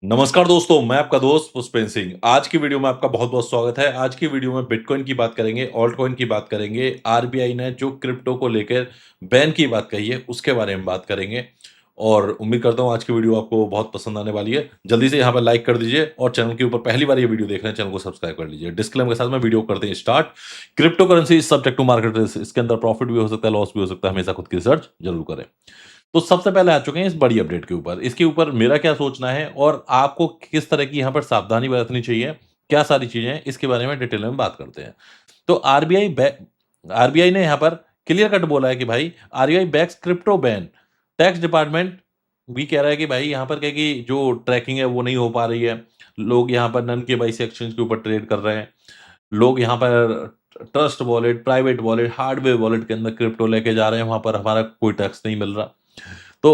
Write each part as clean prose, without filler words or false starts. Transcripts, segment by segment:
नमस्कार दोस्तों, मैं आपका दोस्त पुष्पेंद्र सिंह। आज की वीडियो में आपका बहुत-बहुत स्वागत है। आज की वीडियो में बिटकॉइन की बात करेंगे, ऑल्ट कॉइन की बात करेंगे, आरबीआई ने जो क्रिप्टो को लेकर बैन की बात कही है, उसके बारे में बात करेंगे और उम्मीद करता हूँ आज की वीडियो आपको बहुत पसंद आने वाली है। जल्दी से यहाँ पर लाइक कर दीजिए और चैनल के ऊपर पहली बार ये वीडियो देख रहे हैं, चैनल को सब्सक्राइब कर लीजिए। डिस्क्लेमर के साथ में वीडियो करते हैं start. Crypto currency is subject to market risk. इसके अंदर प्रॉफिट भी हो सकता है, लॉस भी हो सकता है। हमेशा खुद की रिसर्च ज़रूर करें। तो सबसे पहले आ चुके हैं इस बड़ी अपडेट के ऊपर। इसके ऊपर मेरा क्या सोचना है और आपको किस तरह की यहाँ पर सावधानी बरतनी चाहिए, क्या सारी चीज़ें हैं, इसके बारे में डिटेल में बात करते हैं। तो आरबीआई ने यहाँ पर क्लियर कट बोला है कि भाई RBI backs crypto ban. Tax department भी कह रहा है कि भाई यहाँ पर क्या है कि जो ट्रैकिंग है वो नहीं हो पा रही है। लोग यहाँ पर नन केवाईसी एक्सचेंज के ऊपर ट्रेड कर रहे हैं। लोग यहाँ पर trust wallet, private wallet, hardware wallet के अंदर क्रिप्टो लेके जा रहे हैं, वहाँ पर हमारा कोई टैक्स नहीं मिल रहा। तो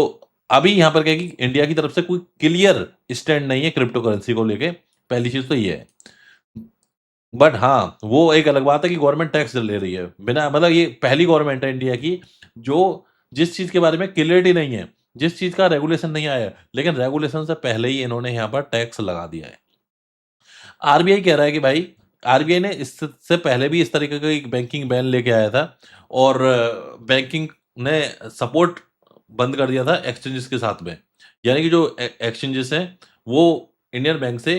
अभी यहाँ पर क्या है कि इंडिया की तरफ से कोई क्लियर स्टैंड नहीं है क्रिप्टो करेंसी को लेके। पहली चीज़ तो ये है। बट हाँ, वो एक अलग बात है कि गवर्नमेंट टैक्स ले रही है। बिना मतलब ये पहली गवर्नमेंट है इंडिया की जो जिस चीज़ के बारे में क्लियरिटी नहीं है, जिस चीज़ का रेगुलेशन नहीं आया है, लेकिन रेगुलेशन से पहले ही इन्होंने यहाँ पर टैक्स लगा दिया है। आरबीआई कह रहा है कि भाई आरबीआई ने इससे पहले भी इस तरीके का एक बैंकिंग बैन लेके आया था और बैंकिंग ने सपोर्ट बंद कर दिया था एक्सचेंजेस के साथ में। यानी कि जो एक्सचेंजेस हैं वो इंडियन बैंक से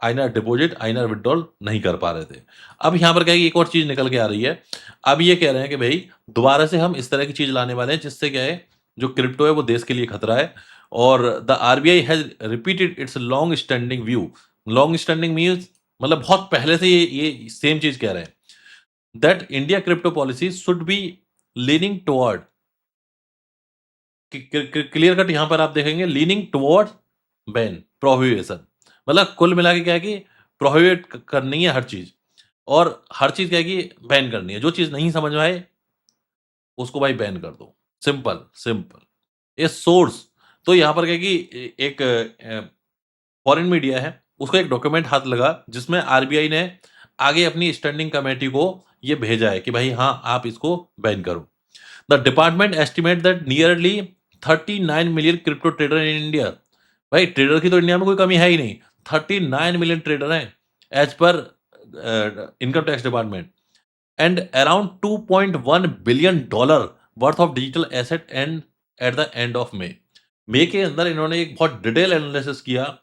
आईएनआर डिपॉजिट, आईएनआर विथड्रॉल नहीं कर पा रहे थे। अब यहाँ पर क्या है कि एक और चीज़ निकल के आ रही है। अब ये कह रहे हैं कि भाई दोबारा से हम इस तरह की चीज़ लाने वाले हैं जिससे क्या है, जो क्रिप्टो है वो देश के लिए खतरा है और the RBI has repeated it's long standing view. Long standing means मतलब बहुत पहले से ये सेम चीज़ कह रहे हैं that India crypto policy should be leaning toward clear cut यहाँ पर आप देखेंगे लीनिंग टुवर्ड्स बैन प्रोहिबिशन। मतलब कुल मिला के क्या है कि प्रोहिबिट करनी है हर चीज़ और हर चीज़ क्या है कि बैन करनी है। जो चीज़ नहीं समझ में आए उसको भाई बैन कर दो। Simple, simple. ये सोर्स तो यहाँ पर क्या है कि एक फॉरेन मीडिया है, उसको एक डॉक्यूमेंट हाथ लगा जिसमें आरबीआई ने आगे अपनी स्टैंडिंग कमेटी को ये भेजा है कि भाई हाँ, आप इसको बैन करो। The department estimate that nearly 39 million crypto trader in India. भाई ट्रेडर की तो इंडिया में कोई कमी है ही नहीं। 39 मिलियन ट्रेडर हैं एज पर income tax department and around 2.1 billion dollar worth of digital asset and at the end of May के अंदर इन्होंने एक बहुत डिटेल एनालिसिस किया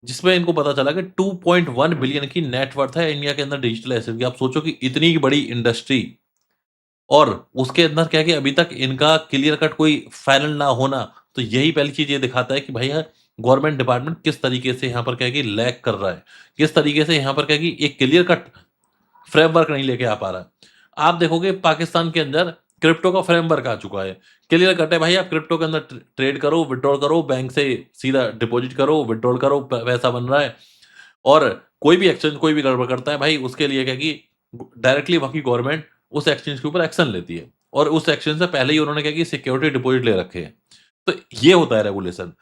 जिसमें इनको पता चला कि 2.1 बिलियन की नेट वर्थ है इंडिया के अंदर डिजिटल एसेट की। आप सोचो कि इतनी बड़ी इंडस्ट्री और उसके अंदर क्या है कि अभी तक इनका क्लियर कट कोई फाइनल ना होना, तो यही पहली चीज़ ये दिखाता है कि भैया गवर्नमेंट डिपार्टमेंट किस तरीके से यहाँ पर क्या है कि लैग कर रहा है। किस तरीके से यहाँ पर क्या है कि एक क्लियर कट फ्रेमवर्क नहीं लेके आ पा रहा है। आप देखोगे पाकिस्तान के अंदर क्रिप्टो का फ्रेमवर्क आ चुका है। क्लियर कट है भाई आप क्रिप्टो के अंदर ट्रेड करो, विथड्रॉल करो, बैंक से सीधा डिपॉजिट करो, विथड्रॉल करो, पैसा बन रहा है। और कोई भी एक्सचेंज कोई भी गड़बड़ करता है भाई उसके लिए क्या है कि डायरेक्टली वहाँ की गवर्नमेंट उस एक्सचेंज के ऊपर एक्शन लेती है और उस एक्सचेंज से पहले ही उन्होंने क्या कि सिक्योरिटी डिपॉजिट ले रखे हैं। तो ये होता है रेगुलेशन।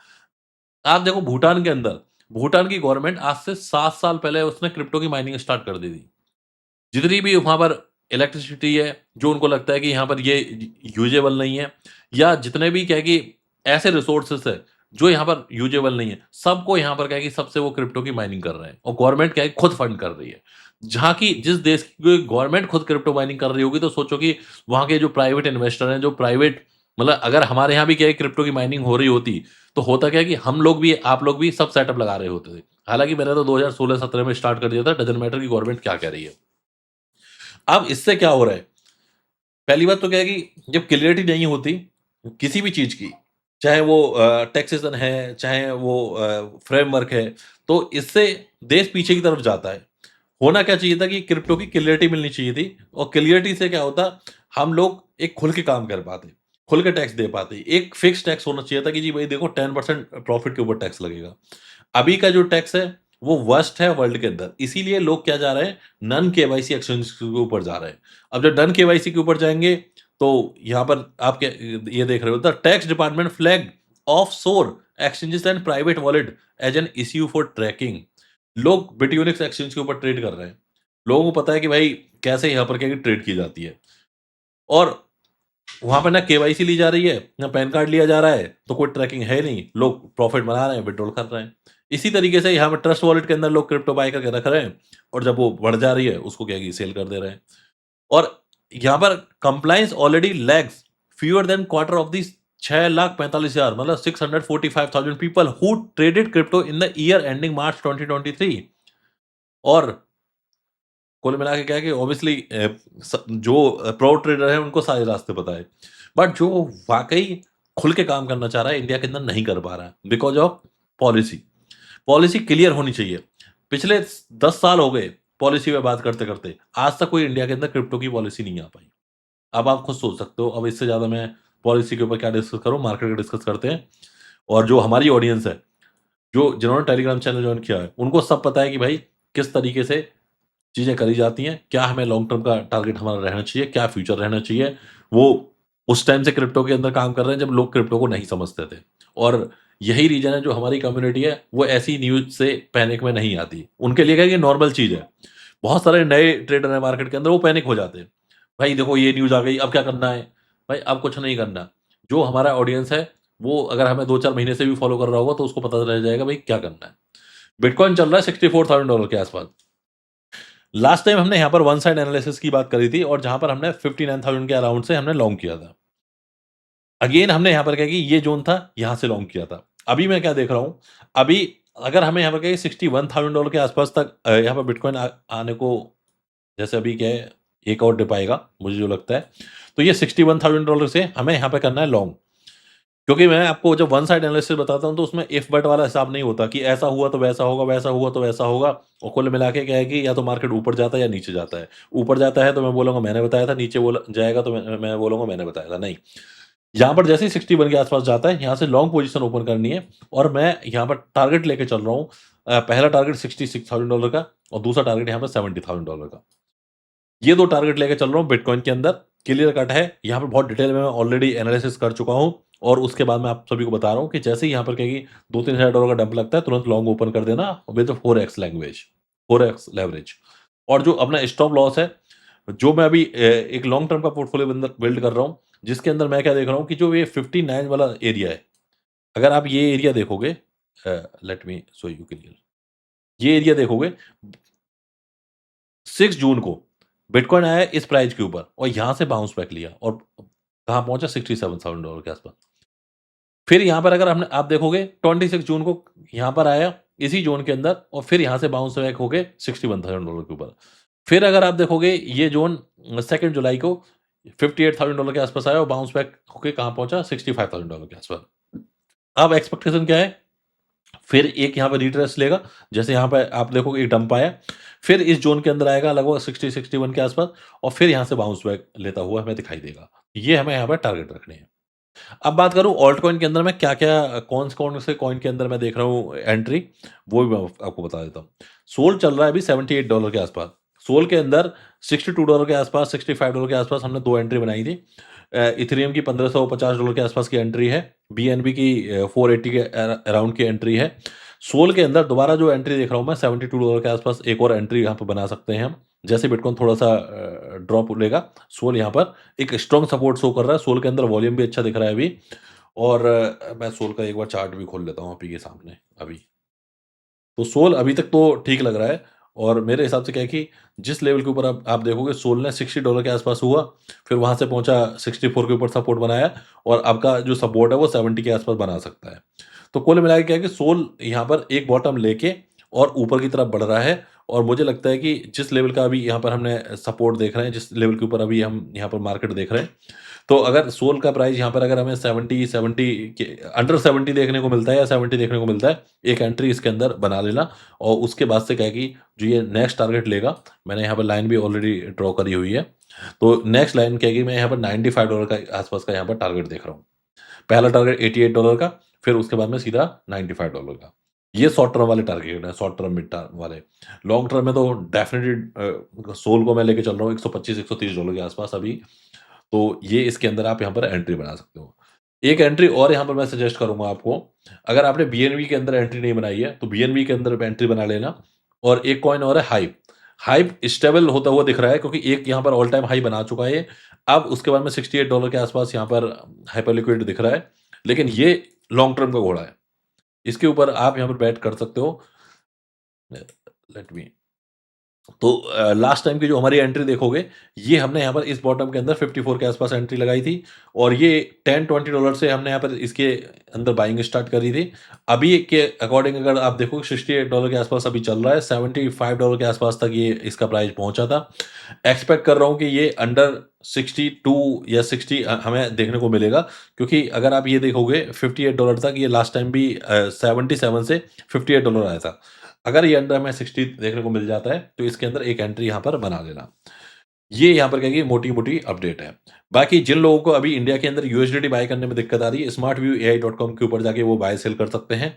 आप देखो भूटान के अंदर, भूटान की गवर्नमेंट आज से 7 साल पहले उसने क्रिप्टो की माइनिंग स्टार्ट कर दी थी। जितनी भी वहाँ पर इलेक्ट्रिसिटी है, जो उनको लगता है कि यहाँ पर ये यूजेबल नहीं है या जितने भी क्या है कि ऐसे रिसोर्सेज़ है, जो यहाँ पर यूजेबल नहीं है, सबको यहाँ पर क्या है कि सबसे वो क्रिप्टो की माइनिंग कर रहे हैं और गवर्नमेंट क्या है खुद फंड कर रही है। जहाँ की जिस देश की गवर्नमेंट खुद क्रिप्टो माइनिंग कर रही होगी तो सोचो कि वहाँ के जो प्राइवेट इन्वेस्टर हैं, जो प्राइवेट मतलब अगर हमारे यहाँ भी क्या है क्रिप्टो की माइनिंग हो रही होती, तो होता क्या है कि हम लोग भी, आप लोग भी सब सेटअप लगा रहे होते थे। हालाँकि मैंने तो 2016-17 में स्टार्ट कर दिया था, डज़न्ट मैटर कि गवर्नमेंट क्या कह रही है। अब इससे क्या हो रहा है? पहली बात तो क्या है कि जब क्लैरिटी नहीं होती किसी भी चीज़ की, चाहे वो टैक्सेशन है, चाहे वो फ्रेमवर्क है, तो इससे देश पीछे की तरफ जाता है। होना क्या चाहिए था कि क्रिप्टो की क्लैरिटी मिलनी चाहिए थी और क्लैरिटी से क्या होता, हम लोग एक खुल के काम कर पाते, खुल के टैक्स दे पाते। एक फिक्स टैक्स होना चाहिए था कि जी भई देखो 10% प्रॉफिट के ऊपर टैक्स लगेगा। अभी का जो टैक्स है, वो वर्स्ट है वर्ल्ड के अंदर। इसीलिए लोग क्या जा रहे हैं, नन केवाईसी एक्सचेंज के ऊपर जा रहे हैं। अब जब डन केवाईसी के ऊपर जाएँगे, तो यहाँ पर आप क्या ये देख रहे हो the tax department flagged offshore exchanges and private wallet as an issue for tracking. लोग बिटयूनिक्स एक्सचेंज के ऊपर ट्रेड कर रहे हैं। लोगों को पता है कि भाई कैसे यहाँ पर क्या है कि ट्रेड की जाती है। और वहाँ पे ना केवाईसी ली जा रही है, ना पैन कार्ड लिया जा रहा है, तो कोई ट्रैकिंग है नहीं, लोग प्रॉफिट बना रहे हैं, विथड्रॉल कर रहे हैं। इसी तरीके से यहाँ पे ट्रस्ट वॉलेट के अंदर लोग क्रिप्टो बाय करके रख रहे हैं और जब वो बढ़ जा रही है, उसको क्या है कि सेल कर दे रहे हैं। और यहाँ पर compliance already lags fewer than quarter of this 6,45,000 मतलब 645,000 people who traded crypto in the year ending March 2023 और कुल मिला के क्या है कि ऑब्वियसली जो प्रो ट्रेडर है उनको सारे रास्ते पता है, बट जो वाकई खुल के काम करना चाह रहा है इंडिया के अंदर नहीं कर पा रहा है because of policy. Policy clear होनी चाहिए। पिछले 10 साल हो गए पॉलिसी पे बात करते करते, आज तक कोई इंडिया के अंदर क्रिप्टो की पॉलिसी नहीं आ पाई। अब आप खुद सोच सकते हो, अब इससे ज्यादा मैं पॉलिसी के ऊपर क्या डिस्कस करूं, मार्केट का डिस्कस करते हैं। और जो हमारी ऑडियंस है, जो जिन्होंने टेलीग्राम चैनल ज्वाइन किया है, उनको सब पता है कि भाई किस तरीके से चीज़ें करी जाती हैं, क्या हमें लॉन्ग टर्म का टारगेट हमारा रहना चाहिए, क्या फ्यूचर रहना चाहिए। वो उस टाइम से क्रिप्टो के अंदर काम कर रहे हैं जब लोग क्रिप्टो को नहीं समझते थे। और यही रीज़न है जो हमारी कम्युनिटी है, वो ऐसी न्यूज़ से पैनिक में नहीं आती। उनके लिए क्या है कि नॉर्मल चीज़ है। बहुत सारे नए ट्रेडर हैं मार्केट के अंदर, वो पैनिक हो जाते हैं। भाई देखो ये न्यूज़ आ गई, अब क्या करना है? भाई अब कुछ नहीं करना। जो हमारा ऑडियंस है, वो अगर हमें 2-4 महीने से भी फॉलो कर रहा होगा तो उसको पता रह जाएगा भाई क्या करना है। बिटकॉइन चल रहा है $64,000 के आसपास। लास्ट टाइम हमने यहाँ पर वन साइड एनालिसिस की बात करी थी और जहाँ पर हमने 59,000 के अराउंड से हमने लॉन्ग किया था। अगेन हमने यहाँ पर क्या कि ये जोन था, यहाँ से लॉन्ग किया था। अभी मैं क्या देख रहा हूँ, अभी अगर हमें यहाँ पर क्या $61,000 के आसपास तक यहाँ पर बिटकॉइन आने को, जैसे अभी क्या है, एक और डिप आएगा मुझे जो लगता है, तो ये $61,000 से हमें यहाँ पे करना है लॉन्ग। क्योंकि मैं आपको जब वन साइड एनालिसिस बताता हूँ तो उसमें इफ बट वाला हिसाब नहीं होता कि ऐसा हुआ तो वैसा होगा, वैसा हुआ तो वैसा होगा। और कुल मिला के क्या है कि या तो मार्केट ऊपर जाता है या नीचे जाता है। ऊपर जाता है तो मैं बोलूँगा मैंने बताया था, नीचे बोला जाएगा तो मैं बोलूँगा मैंने बताया था। नहीं, यहाँ पर जैसे ही 61 के आस-पास जाता है, यहाँ से लॉन्ग पोजीशन ओपन करनी है और मैं यहाँ पर टारगेट लेके चल रहा हूँ। पहला टारगेट $66,000 का और दूसरा टारगेट यहाँ पर $70,000 का। ये 2 टारगेट लेके चल रहा हूँ बिटकॉइन के अंदर, क्लियर कट है। यहाँ पे बहुत डिटेल में मैं ऑलरेडी एनालिसिस कर चुका हूँ और उसके बाद मैं आप सभी को बता रहा हूँ कि जैसे ही यहाँ पर क्या कि $2-3,000 का डंप लगता है, तुरंत लॉन्ग ओपन कर देना with 4x language 4x leverage. और जो अपना स्टॉप लॉस है, जो मैं अभी एक लॉन्ग टर्म का पोर्टफोलियो बिल्ड कर रहा हूँ, जिसके अंदर मैं क्या देख रहा हूँ कि जो ये 59 वाला एरिया है, अगर आप ये एरिया देखोगे, let me show you clear, ये एरिया देखोगे 6 जून को बिटकॉइन आया इस प्राइस के ऊपर और यहाँ से बाउंस बैक लिया और कहाँ पहुँचा $67,000 के आसपास। फिर यहाँ पर अगर हमने आप देखोगे 26 जून को यहाँ पर आया इसी ज़ोन के अंदर और फिर यहाँ से बाउंस बैक होके $61,000 के ऊपर। फिर अगर आप देखोगे ये ज़ोन 2 जुलाई को $58,000 के आसपास आया और बाउंस बैक होके कहाँ पहुँचा $65,000 के आसपास। अब एक्सपेक्टेशन क्या है? फिर एक यहाँ पे रिट्रेस लेगा, जैसे यहाँ पे आप देखोगे एक डंप आया, फिर इस ज़ोन के अंदर आएगा लगभग 60-61 के आसपास और फिर यहाँ से बाउंस बैक लेता हुआ हमें दिखाई देगा। ये हमें यहाँ पे टारगेट रखने हैं। अब बात करूँ ऑल्ट कॉइन के अंदर मैं क्या-क्या कौन-कौन से कॉइन के अंदर मैं देख रहा हूँ एंट्री, वो भी मैं आपको बता देता हूँ। सोल चल रहा है अभी $78 के आसपास। सोल के अंदर $62 के आसपास, $65 के आसपास हमने 2 एंट्री बनाई थी। इथेरियम की $1,550 के आसपास की एंट्री है। बीएनबी की 480 के अराउंड की एंट्री है। सोल के अंदर दोबारा जो एंट्री देख रहा हूँ मैं $72 के आसपास एक और एंट्री यहाँ पे बना सकते हैं हम। जैसे बिटकॉइन थोड़ा-सा ड्रॉप लेगा, सोल यहाँ पर एक स्ट्रॉन्ग सपोर्ट शो कर रहा है। सोल के अंदर वॉल्यूम भी अच्छा दिख रहा है अभी और मैं सोल का एक बार चार्ट भी खोल लेता हूँ आप ही के सामने अभी। तो सोल अभी तक तो ठीक लग रहा है और मेरे हिसाब से क्या है कि जिस लेवल के ऊपर आप देखोगे सोल ने $60 के आसपास हुआ, फिर वहाँ से पहुँचा 64 के ऊपर सपोर्ट बनाया और आपका जो सपोर्ट है वो 70 के आसपास बना सकता है। तो कुल मिला के क्या है कि सोल यहाँ पर एक बॉटम लेके और ऊपर की तरफ बढ़ रहा है और मुझे लगता है कि जिस लेवल का अभी यहाँ पर हमने सपोर्ट देख रहे हैं, जिस लेवल के ऊपर अभी हम यहाँ पर मार्केट देख रहे हैं, तो अगर सोल का प्राइस यहाँ पर अगर हमें 70 के अंडर 70 देखने को मिलता है या 70 देखने को मिलता है, एक एंट्री इसके अंदर बना लेना और उसके बाद से क्या है कि जो ये नेक्स्ट टारगेट लेगा, मैंने यहाँ पर लाइन भी ऑलरेडी ड्रॉ करी हुई है। तो नेक्स्ट लाइन क्या है कि मैं यहाँ पर $95 का आसपास का यहाँ पर टारगेट देख रहा हूँ। पहला टारगेट $88 का, फिर उसके बाद में सीधा $95 का। ये शॉर्ट टर्म वाले टारगेट हैं, शॉर्ट टर्म, मिड टर्म वाले। लॉन्ग टर्म में तो डेफिनिटली सोल को मैं लेके चल रहा हूँ $125-130 के आसपास अभी। तो ये इसके अंदर आप यहाँ पर एंट्री बना सकते हो। एक एंट्री और यहाँ पर मैं सजेस्ट करूँगा आपको, अगर आपने बीएनबी के अंदर एंट्री नहीं बनाई है, तो बीएनबी के अंदर एंट्री बना लेना और एक कॉइन और है हाइप। हाइप स्टेबल होता हुआ दिख रहा है क्योंकि एक यहाँ पर ऑल टाइम हाई बना चुका है, अब उसके बाद में $68 के आसपास यहाँ पर हाइपरलिक्विड दिख रहा है, लेकिन ये लॉन्ग टर्म का घोड़ा है। इसके ऊपर आप यहाँ पर बैट कर सकते हो। लेट मी तो लास्ट टाइम की जो हमारी एंट्री देखोगे, ये हमने यहाँ पर इस बॉटम के अंदर 54 के आसपास एंट्री लगाई थी और ये $10-20 से हमने यहाँ पर इसके अंदर बाइंग स्टार्ट करी थी। अभी के अकॉर्डिंग अगर आप देखो $68 के आसपास अभी चल रहा है, $75 के आसपास तक ये इसका प्राइस पहुंचा था। एक्सपेक्ट कर रहा हूँ कि ये अंडर 62 या 60 हमें देखने को मिलेगा, क्योंकि अगर आप ये देखोगे $58 तक ये लास्ट टाइम भी 77 से $58 आया था। अगर ये अंडर हमें 60 देखने को मिल जाता है, तो इसके अंदर एक एंट्री यहाँ पर बना लेना। ये यहाँ पर क्या है कि मोटी-मोटी अपडेट है। बाकी जिन लोगों को अभी इंडिया के अंदर यूएसडीटी बाय करने में दिक्कत आ रही है, smartviewai.com के ऊपर जाके वो बाय सेल कर सकते हैं।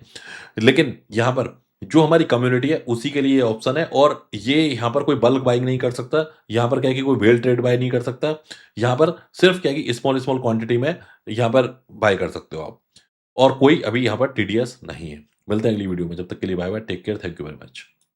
लेकिन यहाँ पर जो हमारी कम्युनिटी है, उसी के लिए ये ऑप्शन है और ये यहाँ पर कोई बल्क बाइंग नहीं कर सकता। यहाँ पर क्या है कि कोई व्हेल ट्रेड बाय नहीं कर सकता। यहाँ पर सिर्फ क्या है कि स्मॉल क्वांटिटी में यहाँ पर बाय कर सकते हो आप और कोई अभी यहाँ पर टीडीएस नहीं है। मिलते हैं अगली वीडियो में, जब तक के लिए bye bye, take care, thank you very much.